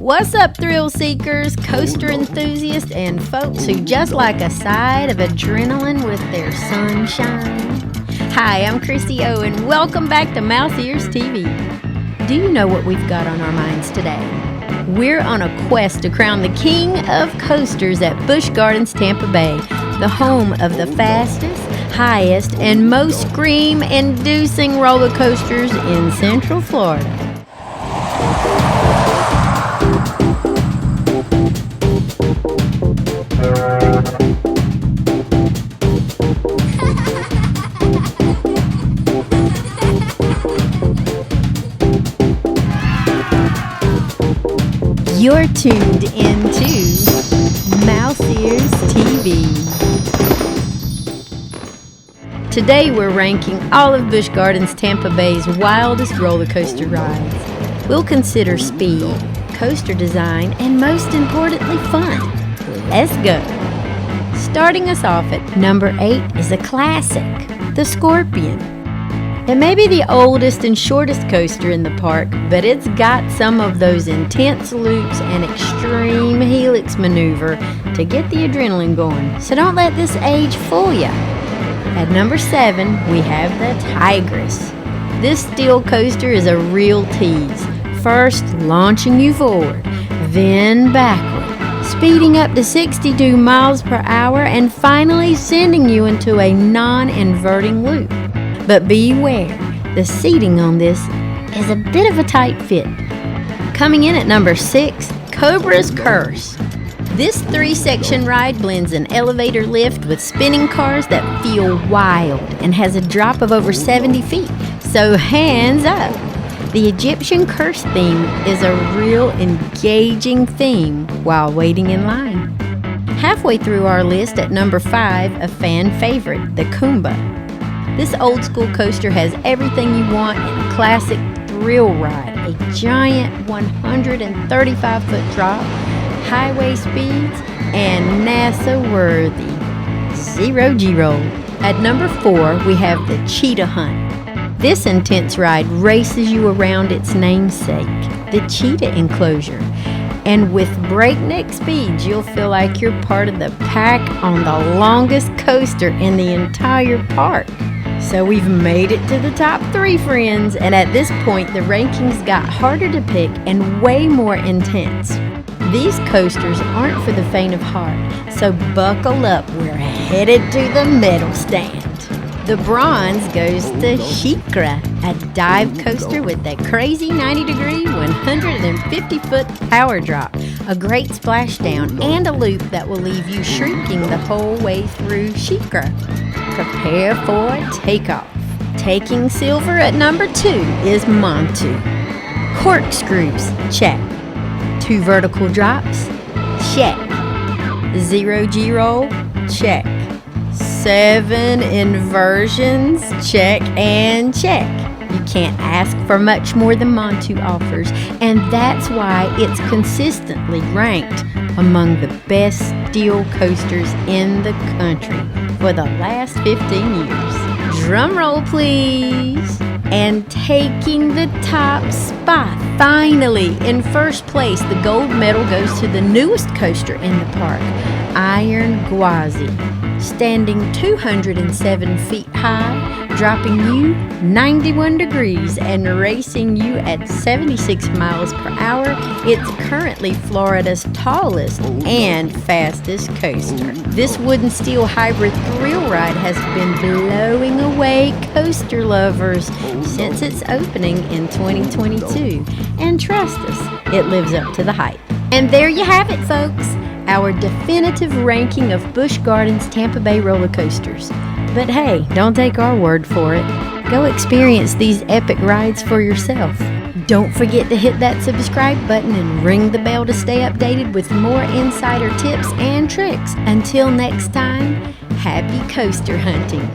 What's up, thrill seekers, coaster enthusiasts, and folks who just like a side of adrenaline with their sunshine? Hi, I'm Christy O, and welcome back to Mouse Ears TV. Do you know what we've got on our minds today? We're on a quest to crown the king of coasters at Busch Gardens Tampa Bay, the home of the fastest, highest, and most scream-inducing roller coasters in Central Florida. You're tuned into Mouse Ears TV. Today we're ranking all of Busch Gardens Tampa Bay's wildest roller coaster rides. We'll consider speed, coaster design, and most importantly, fun. Let's go. Starting us off at number 8 is a classic, the Scorpion. It may be the oldest and shortest coaster in the park, but it's got some of those intense loops and extreme helix maneuver to get the adrenaline going, so don't let this age fool ya. At number 7, we have the Tigris. This steel coaster is a real tease, first launching you forward, then backward, speeding up to 62 miles per hour, and finally sending you into a non-inverting loop. But beware, the seating on this is a bit of a tight fit. Coming in at number 6, Cobra's Curse. This 3-section ride blends an elevator lift with spinning cars that feel wild and has a drop of over 70 feet, so hands up. The Egyptian curse theme is a real engaging theme while waiting in line. Halfway through our list at number 5, a fan favorite, the Kumba. This old school coaster has everything you want in a classic thrill ride. A giant 135-foot drop, highway speeds, and NASA-worthy zero-G roll. At number 4, we have the Cheetah Hunt. This intense ride races you around its namesake, the cheetah enclosure. And with breakneck speeds, you'll feel like you're part of the pack on the longest coaster in the entire park. So we've made it to the top 3, friends, and at this point the rankings got harder to pick and way more intense. These coasters aren't for the faint of heart, so buckle up, we're headed to the medal stand. The bronze goes to SheiKra, a dive coaster with a crazy 90-degree, 150-foot power drop, a great splashdown, and a loop that will leave you shrieking the whole way through SheiKra. Prepare for takeoff. Taking silver at number 2 is Montu. Corkscrews, check. 2 vertical drops, check. 0-G roll, check. 7 inversions, check and check. You can't ask for much more than Montu offers, and that's why it's consistently ranked among the best steel coasters in the country for the last 15 years. Drum roll, please. And taking the top spot, finally, in first place, the gold medal goes to the newest coaster in the park, Iron Gwazi. Standing 207 feet high, dropping you 91 degrees and racing you at 76 miles per hour, it's currently Florida's tallest and fastest coaster. This wooden steel hybrid thrill ride has been blowing away coaster lovers since its opening in 2022. And trust us, it lives up to the hype. And there you have it, folks. Our definitive ranking of Busch Gardens Tampa Bay roller coasters. But hey, don't take our word for it. Go experience these epic rides for yourself. Don't forget to hit that subscribe button and ring the bell to stay updated with more insider tips and tricks. Until next time, happy coaster hunting.